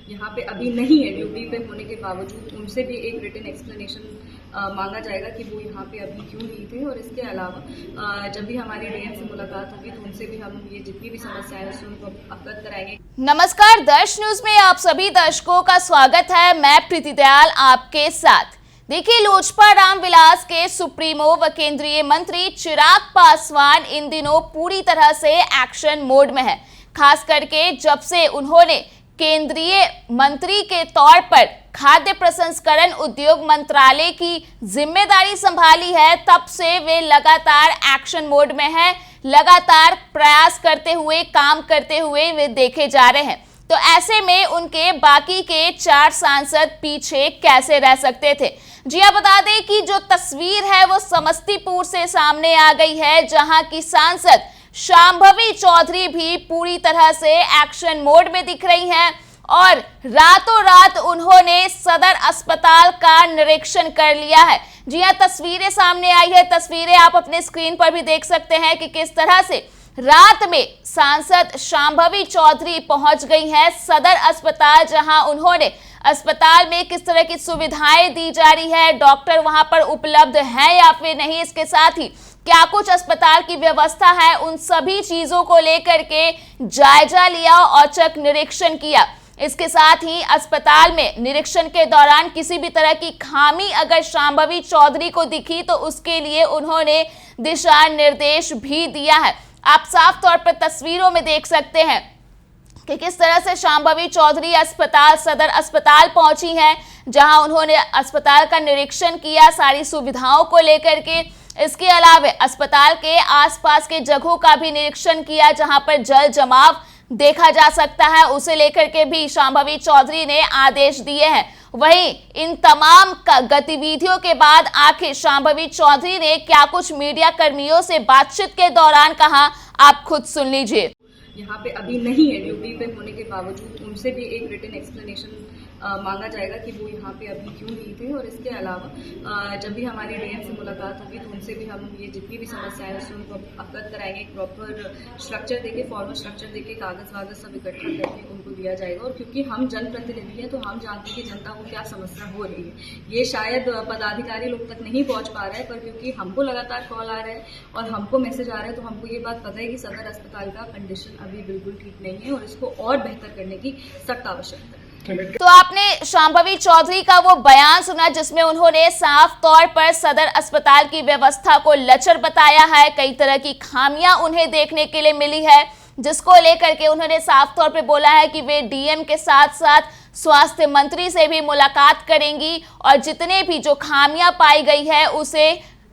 यहाँ पे अभी नहीं है ड्यूटी पे होने के बावजूद, उनसे भी एक रिटन एक्सप्लेनेशन मांगा जाएगा कि वो यहाँ पे अभी क्यों नहीं थे। और इसके अलावा जब भी हमारी डीएम से मुलाकात होगी तो उनसे भी हम ये जितनी भी समस्याएं हैं उनको अवगत कराएंगे। नमस्कार, दर्श न्यूज में आप सभी दर्शकों का स्वागत है। मैं प्रीति दयाल आपके साथ। देखिए, लोजपा रामविलास के सुप्रीमो व केंद्रीय मंत्री चिराग पासवान इन दिनों पूरी तरह से एक्शन मोड में है। खास करके जब से उन्होंने केंद्रीय मंत्री के तौर पर खाद्य प्रसंस्करण उद्योग मंत्रालय की जिम्मेदारी संभाली है, तब से वे लगातार एक्शन मोड में हैं। लगातार प्रयास करते हुए, काम करते हुए वे देखे जा रहे हैं। तो ऐसे में उनके बाकी के 4 सांसद पीछे कैसे रह सकते थे। जी हाँ, बता दें कि जो तस्वीर है वो समस्तीपुर से सामने आ गई है, जहां की सांसद शांभवी चौधरी भी पूरी तरह से एक्शन मोड में दिख रही हैं और रातों रात उन्होंने सदर अस्पताल का निरीक्षण कर लिया है। जी हां, तस्वीरें सामने आई है। तस्वीरें आप अपने स्क्रीन पर भी देख सकते हैं कि किस तरह से रात में सांसद शांभवी चौधरी पहुंच गई हैं सदर अस्पताल, जहां उन्होंने अस्पताल में किस तरह की सुविधाएं दी जा रही है, डॉक्टर वहां पर उपलब्ध हैं या फिर नहीं, इसके साथ ही क्या कुछ अस्पताल की व्यवस्था है, उन सभी चीजों को लेकर के जायजा लिया, औचक निरीक्षण किया। इसके साथ ही अस्पताल में निरीक्षण के दौरान किसी भी तरह की खामी अगर शांभवी चौधरी को दिखी तो उसके लिए उन्होंने दिशा निर्देश भी दिया है। आप साफ तौर पर तस्वीरों में देख सकते हैं कि किस तरह से शांभवी चौधरी सदर अस्पताल पहुंची हैं, जहां उन्होंने अस्पताल का निरीक्षण किया, सारी सुविधाओं को लेकर के। इसके अलावा अस्पताल के आसपास के जगहों का भी निरीक्षण किया, जहां पर जल जमाव देखा जा सकता है, उसे लेकर के भी शांभवी चौधरी ने आदेश दिए हैं। वहीं इन तमाम गतिविधियों के बाद आखिर शांभवी चौधरी ने क्या कुछ मीडिया कर्मियों से बातचीत के दौरान कहा, आप खुद सुन लीजिए। यहाँ पे अभी नहीं है ड्यूटी पे होने के बावजूद, उनसे भी एक रिटन एक्सप्लेनेशन मांगा जाएगा कि वो यहाँ पे अभी क्यों नहीं थे। और इसके अलावा जब भी हमारी डीएम से मुलाकात होगी तो उनसे भी हम ये जितनी भी समस्याएं हैं उनको अवगत कराएंगे। एक प्रॉपर स्ट्रक्चर देके, फॉर्मल स्ट्रक्चर देके, कागज वागज सब इकट्ठा करके उनको दिया जाएगा। और क्योंकि हम जनप्रतिनिधि हैं तो हम जानते हैं कि जनता को क्या समस्या हो रही है। ये शायद पदाधिकारी लोग तक नहीं पहुँच पा रहा है, पर क्योंकि हमको लगातार कॉल आ रहा है और हमको मैसेज आ रहा है, तो हमको ये बात पता है कि सदर अस्पताल का कंडीशन अभी बिल्कुल ठीक नहीं है और इसको और बेहतर करने की सख्त आवश्यकता है। तो आपने शांभवी चौधरी का वो बयान सुना जिसमें उन्होंने साफ तौर पर सदर अस्पताल की व्यवस्था को लचर बताया है। कई तरह की खामियां उन्हें देखने के लिए मिली है, जिसको लेकर के उन्होंने साफ तौर पे बोला है कि वे डीएम के साथ साथ स्वास्थ्य मंत्री से भी मुलाकात करेंगी और जितने भी जो खामियां पाई गई है उसे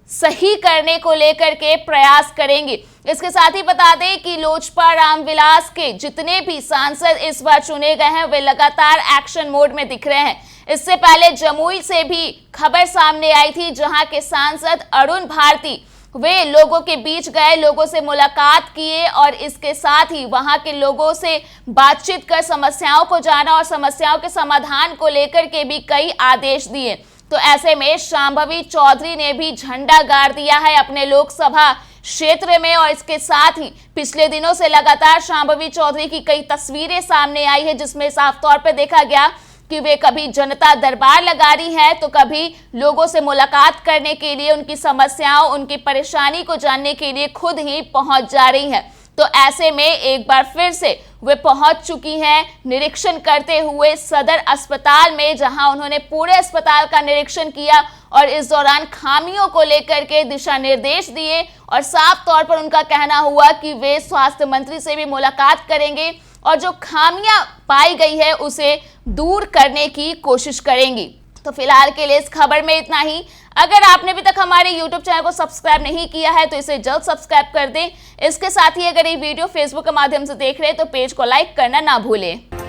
सही करने को लेकर के प्रयास करेंगी। इसके साथ ही बता दें कि लोजपा रामविलास के जितने भी सांसद इस बार चुने गए हैं वे लगातार एक्शन मोड में दिख रहे हैं। इससे पहले जमुई से भी खबर सामने आई थी, जहां के सांसद अरुण भारती वे लोगों के बीच गए, लोगों से मुलाकात किए और इसके साथ ही वहां के लोगों से बातचीत कर समस्याओं को जाना और समस्याओं के समाधान को लेकर के भी कई आदेश दिए। तो ऐसे में शांभवी चौधरी ने भी झंडा गाड़ दिया है अपने लोकसभा क्षेत्र में। और इसके साथ ही पिछले दिनों से लगातार शांभवी चौधरी की कई तस्वीरें सामने आई है, जिसमें साफ तौर पर देखा गया कि वे कभी जनता दरबार लगा रही हैं तो कभी लोगों से मुलाकात करने के लिए, उनकी समस्याओं, उनकी परेशानी को जानने के लिए खुद ही पहुंच जा रही हैं। तो ऐसे में एक बार फिर से वे पहुंच चुकी हैं निरीक्षण करते हुए सदर अस्पताल में, जहां उन्होंने पूरे अस्पताल का निरीक्षण किया और इस दौरान खामियों को लेकर के दिशा निर्देश दिए और साफ तौर पर उनका कहना हुआ कि वे स्वास्थ्य मंत्री से भी मुलाकात करेंगे और जो खामियां पाई गई है उसे दूर करने की कोशिश करेंगी। तो फिलहाल के लिए इस खबर में इतना ही। अगर आपने अभी तक हमारे YouTube चैनल को सब्सक्राइब नहीं किया है तो इसे जल्द सब्सक्राइब कर दें। इसके साथ ही अगर ये वीडियो Facebook के माध्यम से देख रहे हैं तो पेज को लाइक करना ना भूलें।